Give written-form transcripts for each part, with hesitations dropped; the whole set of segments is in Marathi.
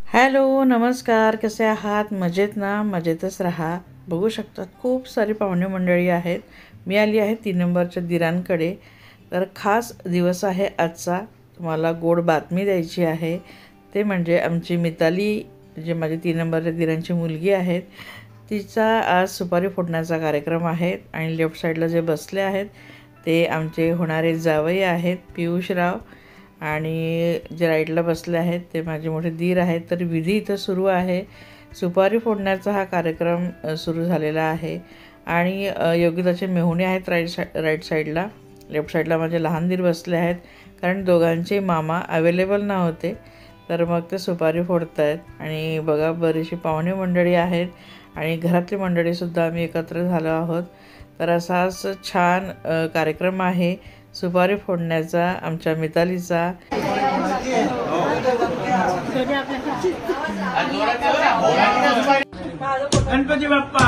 हॅलो, नमस्कार. कसे आहात? मजेत ना? मजेतच राहा. बघू शकतात खूप सारी पाहुणे मंडळी आहेत. मी आली आहे 3 नंबरच्या दिरांकडे. तर खास दिवस आहे आजचा. तुम्हाला गोड बातमी द्यायची आहे. ते म्हणजे आमची मिताली, जे माझी 3 नंबरच्या दिरांची मुलगी आहेत, तिचा आज सुपारी फोडण्याचा कार्यक्रम आहे. आणि लेफ्ट साईडला जे बसले आहेत ते आमचे होणारे जावई आहेत, पियुषराव. आणि जे राईटला बसले आहेत ते माझे मोठे दीर आहेत. तर विधी इथं सुरू आहे. सुपारी फोडण्याचा हा कार्यक्रम सुरू झालेला आहे. आणि योगिताचे मेहुणे आहेत राईट साईडला. लेफ्ट साईडला माझे लहान दीर बसले आहेत, कारण दोघांचे मामा अवेलेबल नव्हते. तर मग ते सुपारी फोडत आहेत. आणि बघा, बरीचशी पाहुणे मंडळी आहेत आणि घरातली मंडळीसुद्धा आम्ही एकत्र झालो आहोत. तर असाच छान कार्यक्रम आहे सुपारी फोडण्याचा आमच्या मितालीचा. गणपती बाप्पा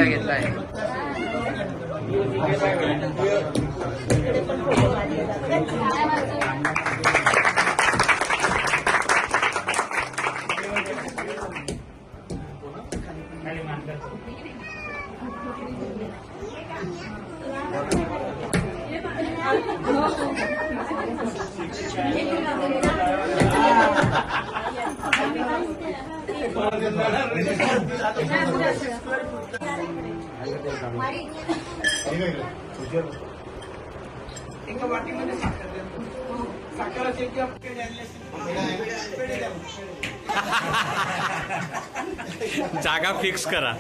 घेतलाय एका वाटीमध्ये साखराचे जागा फिक्स करा.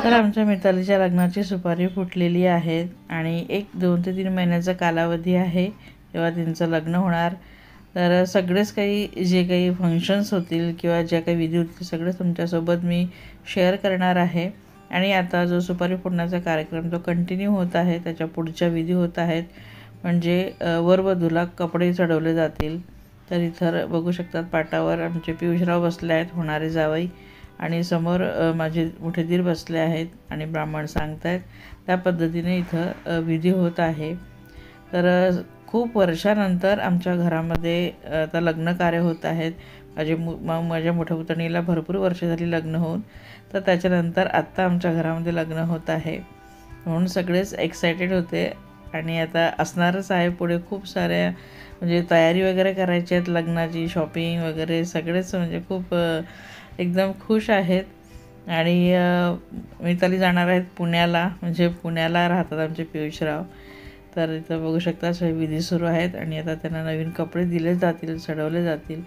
तर आमच्या मितालीच्या लग्नाची सुपारी फुटलेली आहे आणि 2 ते 3 महिन्याचा कालावधी आहे तेव्हा त्यांचं लग्न होणार. तर सगळेच काही जे काही फंक्शन्स होतील किंवा ज्या काही विधी होतील सगळेच तुमच्यासोबत मी शेअर करणार आहे. आणि आता जो सुपारी फोडण्याचा कार्यक्रम तो कंटिन्यू होत आहे. त्याच्या पुढच्या विधी होत आहेत, म्हणजे वरवधूला कपडे चढवले जातील. तर इथं बघू शकतात पाटावर आमचे पियुषराव बसले आहेत, होणारे जावई. आणि समोर माझे मोठे दीर बसले आहेत आणि ब्राह्मण सांगत आहेत. त्या पद्धतीने इथं विधी होत आहे. तर खूप वर्षानंतर आमच्या घरामध्ये आता लग्न कार्य होत आहेत. माझ्या मोठ्या पुतणीला भरपूर वर्ष झाली लग्न होऊन. तर त्याच्यानंतर आत्ता आमच्या घरामध्ये लग्न होत आहे, म्हणून सगळेच एक्सायटेड होते. आणि आता असणारच आहे पुढे खूप साऱ्या, म्हणजे तयारी वगैरे करायची आहेत लग्नाची, शॉपिंग वगैरे सगळेच म्हणजे खूप एकदम खुश आहेत. आणि मिताली जाणार आहेत पुण्याला, म्हणजे पुण्याला राहतात आमचे पियुषराव. तर इथं बघू शकता सगळे विधी सुरू आहेत आणि आता त्यांना नवीन कपडे दिले जातील, चढवले जातील.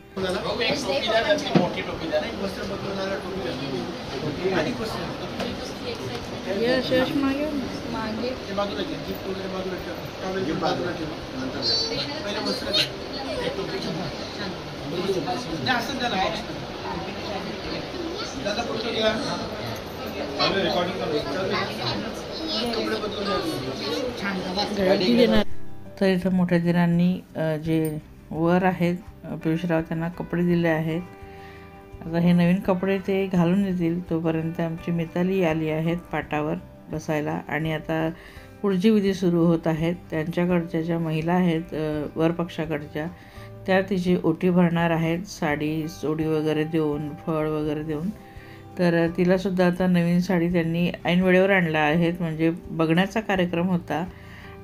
तर इथं मोठ्या दिरांनी जे वर आहेत पियुषराव त्यांना कपडे दिले आहेत. आता हे नवीन कपडे ते घालून येतील तोपर्यंत आमची मिताली आली आहेत पाटावर बसायला. आणि आता पुढची विधी सुरू होत आहेत. त्यांच्याकडच्या ज्या महिला आहेत वरपक्षाकडच्या, त्या तिची ओटी भरणार आहेत, साडी चोडी वगैरे देऊन, फळ वगैरे देऊन. तर तिलासुद्धा आता नवीन साडी त्यांनी ऐन वेळेवर आणल्या आहेत, म्हणजे बघण्याचा कार्यक्रम होता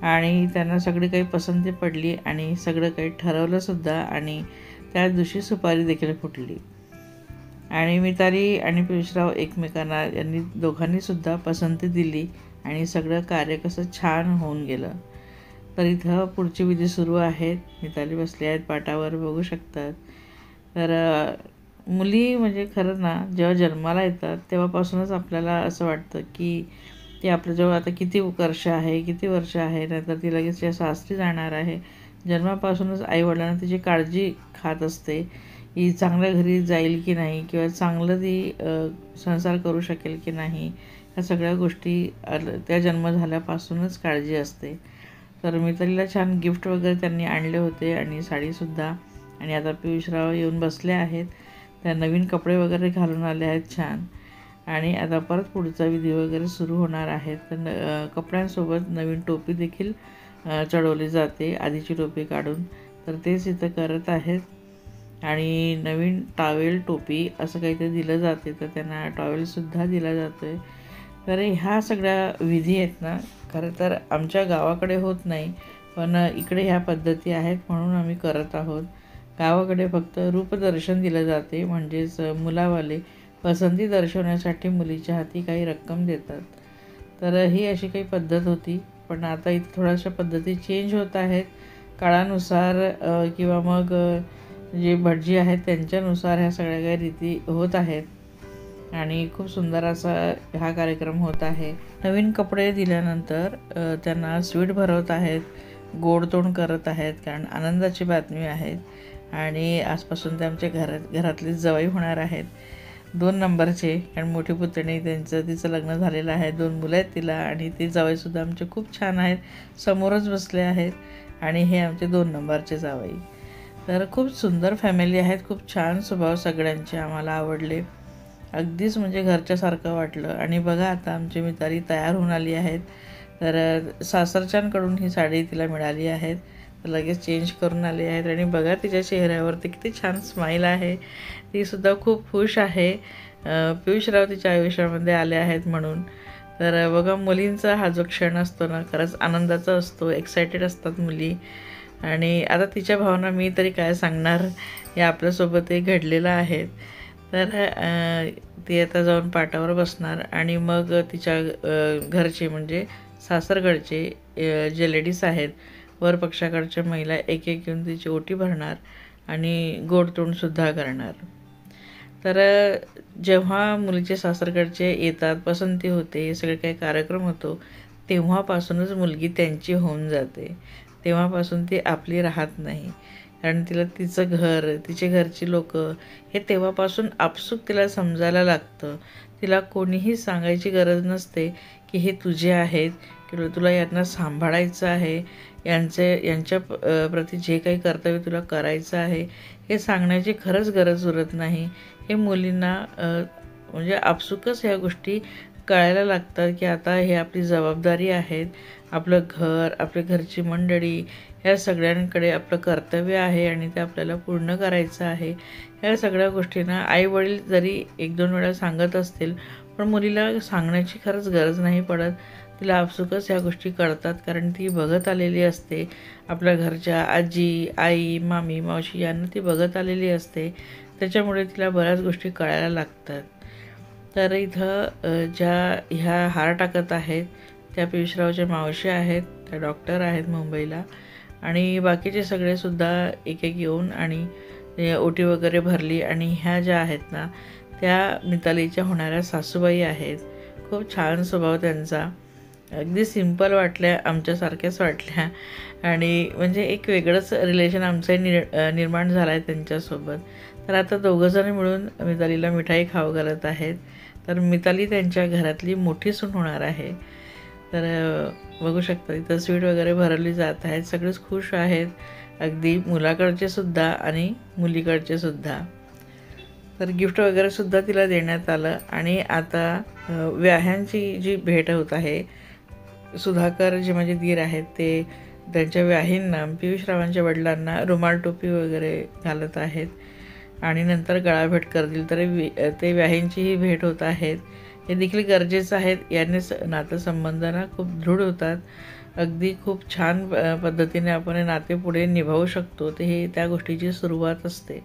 आणि त्यांना सगळी काही पसंती पडली आणि सगळं काही ठरवलंसुद्धा. आणि त्याच दिवशी सुपारी देखील फुटली. आणि मिताली आणि पियुषराव एकमेकांना यांनी दोघांनीसुद्धा पसंती दिली आणि सगळं कार्य कसं छान होऊन गेलं. तर इथं पुढची विधी सुरू आहेत. मिताली बसली आहेत पाटावर, बघू शकतात. तर मुली म्हणजे खरं ना, जेव्हा जन्माला येतात तेव्हापासूनच आपल्याला असं वाटतं की ती आपल्याजवळ आता किती वर्ष आहे, नंतर ती लगेच या सासरी जाणार आहे. जन्मापासूनच आईवडिलांना तिची काळजी खात असते, ही चांगल्या घरी जाईल की नाही किंवा चांगलं ती संसार करू शकेल की नाही, ह्या सगळ्या गोष्टी त्या जन्म झाल्यापासूनच काळजी असते. तर मितालीला छान गिफ्ट वगैरे त्यांनी आणले होते आणि साडीसुद्धा. आणि आता पियुषराव येऊन बसले आहेत, त्या नवीन कपडे वगैरे घालून आले आहेत छान. आणि आता परत पुढचा विधी वगैरे सुरू होणार आहे. तर कपड्यांसोबत नवीन टोपी देखील चढवली जाते, आधीची टोपी काढून. तर तेच इथं करत आहेत. आणि नवीन टॉवेल टोपी असं काहीतरी दिलं जाते, तर त्यांना टॉवेलसुद्धा दिला जातो आहे. तर ह्या सगळ्या विधी आहेत ना, खरं तर आमच्या गावाकडे होत नाही, पण इकडे ह्या पद्धती आहेत म्हणून आम्ही करत आहोत. गावाकडे फक्त रूपदर्शन दिलं जाते, म्हणजेच मुलावाले पसंती दर्शवण्यासाठी मुलीच्या हाती काही रक्कम देतात. तर ही अशी काही पद्धत होती, पण आता इथं थोड्याशा पद्धती चेंज होत आहेत काळानुसार, किंवा मग जे भटजी आहेत त्यांच्यानुसार ह्या सगळ्या काही रीती होत आहेत. आणि खूप सुंदर असा हा कार्यक्रम होत आहे. नवीन कपडे दिल्यानंतर त्यांना स्वीट भरवत आहेत, गोडतोड करत आहेत, कारण आनंदाची बातमी आहे. आणि आजपासून ते आमच्या घरातली जावई होणार आहेत, 2 नंबरचे. कारण मोठी पुतणी तिचं लग्न झालेलं आहे, 2 मुलं आहेत तिला. आणि ते जावईसुद्धा आमचे खूप छान आहेत, समोरच बसले आहेत. आणि हे आमचे 2 नंबरचे जावई. तर खूप सुंदर फॅमिली आहेत, खूप छान स्वभाव सगळ्यांचे आम्हाला आवडले, अगदीच म्हणजे घरच्यासारखं वाटलं. आणि बघा आता आमची मिताली तयार होऊन आली आहेत. तर सासरच्यांकडून ही साडी तिला मिळाली आहे, तर लगेच चेंज करून आली आहेत. आणि बघा तिच्या चेहऱ्यावरती किती छान स्माईल आहे, तीसुद्धा खूप खुश आहे. पियुषराव तिच्या आयुष्यामध्ये आले आहेत म्हणून. तर बघा मुलींचा हा जो क्षण असतो ना, खरंच आनंदाचा असतो, एक्सायटेड असतात मुली. आणि आता तिच्या भावना मी तरी काय सांगणार, हे आपल्यासोबत हे घडलेलं आहे. तर ती आता जाऊन पाटावर बसणार आणि मग तिच्या घरचे म्हणजे सासरकडचे जे लेडीज आहेत, वर पक्षाकडच्या महिला एक एक येऊन तिची ओटी भरणार आणि गोडतोंडसुद्धा करणार. तर जेव्हा मुलीचे सासरकडचे येतात, पसंती होते, हे सगळे काही कार्यक्रम होतो, तेव्हापासूनच मुलगी त्यांची होऊन जाते. तेव्हापासून ती आपली राहत नाही, कारण तिला तिचं घर, तिचे घरची लोक हे तेव्हापासून आपसूक तिला समजायला लागतं. तिला कोणीही सांगायची गरज नसते की हे तुझे आहेत किंवा तुला यांना सांभाळायचं आहे, यांच्या प्रती जे काही कर्तव्य तुला करायचं आहे हे सांगण्याची खरंच गरज उरत नाही. हे मुलींना म्हणजे आपसूकच ह्या गोष्टी कळायला लागतात की आता हे आपली जबाबदारी आहेत, आपलं घर, आपल्या घरची मंडळी, ह्या सगळ्यांकडे आपलं कर्तव्य आहे आणि ते आपल्याला पूर्ण करायचं आहे. ह्या सगळ्या गोष्टींना आईवडील जरी 1-2 वेळा सांगत असतील, पण मुलीला सांगण्याची खरंच गरज नाही पडत. तिला आपसुकच ह्या गोष्टी कळतात, कारण ती बघत आलेली असते. आपल्या घरच्या आजी, आई, मामी, मावशी यांना ती बघत आलेली असते, त्याच्यामुळे तिला बऱ्याच गोष्टी कळायला लागतात. तर इथं ह्या हार टाकत आहेत त्या पियुषरावच्या मावशी आहेत, त्या डॉक्टर आहेत मुंबईला. आणि बाकीचे सगळेसुद्धा एक एक येऊन आणि ओटी वगैरे भरली. आणि ह्या ज्या आहेत ना, त्या मितालीच्या होणाऱ्या सासूबाई आहेत. खूप छान स्वभाव त्यांचा, अगदी सिंपल वाटल्या, आमच्यासारख्याच वाटल्या. आणि म्हणजे एक वेगळंच रिलेशन आमचं निर्माण झालं आहे त्यांच्यासोबत. तर आता दोघंजण मिळून मितालीला मिठाई खाऊ घालत आहेत. तर मिताली त्यांच्या घरातली मोठी सून होणार आहे. तर बघू शकता इथं स्वीट वगैरे भरवली जात आहेत, सगळेच खुश आहेत, अगदी मुलाकडचे सुद्धा आणि मुलीकडचे सुद्धा. तर गिफ्ट वगैरे सुद्धा तिला देण्यात आलं. आणि आता व्याह्यांची जी भेट होत आहे, सुधाकर जे माझे दीर आहेत ते त्यांच्या व्याहींना, पियुषरावांच्या वडिलांना रुमाल टोपी वगैरे घालत आहेत आणि नंतर गळाभेट करतील. तर ते व्याहींचीही भेट होत आहेत, हे देखील गरजेचं आहे. यानेच नातेसंबंधांना खूप दृढ होतात. अगदी खूप छान पद्धतीने आपण हे नाते पुढे निभावू शकतो, ते हे त्या गोष्टीची सुरुवात असते.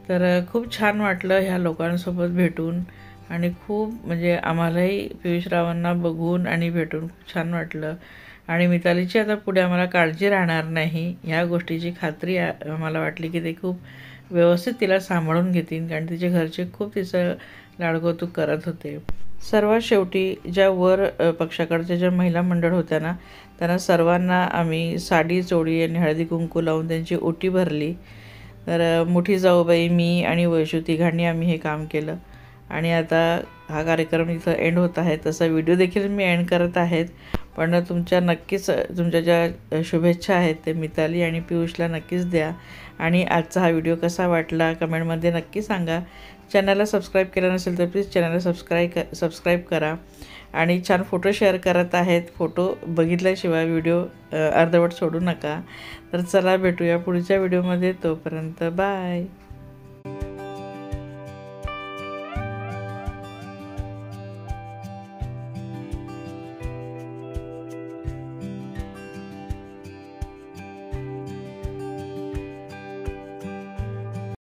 तर खूप छान वाटलं ह्या लोकांसोबत भेटून. आणि खूप म्हणजे आम्हालाही पियुषरावांना बघून आणि भेटून खूप छान वाटलं. आणि मितालीची आता पुढे आम्हाला काळजी राहणार नाही, ह्या गोष्टीची खात्री आम्हाला वाटली की ते खूप व्यवस्थित तिला सांभाळून घेतील, कारण तिचे घरचे खूप तिचं लाडकौतुक करत होते. सर्वात शेवटी ज्या वर पक्षाकडच्या ज्या महिला मंडळ होत्या ना, त्यांना सर्वांना आम्ही साडी चोळी आणि हळदी कुंकू लावून त्यांची ओटी भरली. तर मोठी जाऊबाई, मी आणि वैशू तिघांनी आम्ही हे काम केलं. आणि आता हा कार्यक्रम इथं एंड होत आहे. तसा व्हिडिओ देखील मी एंड करत आहेत. पण तुमच्या ज्या शुभेच्छा आहेत ते मिताली आणि पियुषला नक्कीच द्या. आणि आजचा हा व्हिडिओ कसा वाटला कमेंटमध्ये नक्की सांगा. चॅनलला सबस्क्राईब केलं नसेल तर प्लीज चॅनलला सबस्क्राईब करा. आणि छान फोटो शेअर करत आहेत. फोटो बघितल्याशिवाय व्हिडिओ अर्धवट सोडू नका. तर चला भेटूया पुढच्या व्हिडिओमध्ये. तोपर्यंत बाय.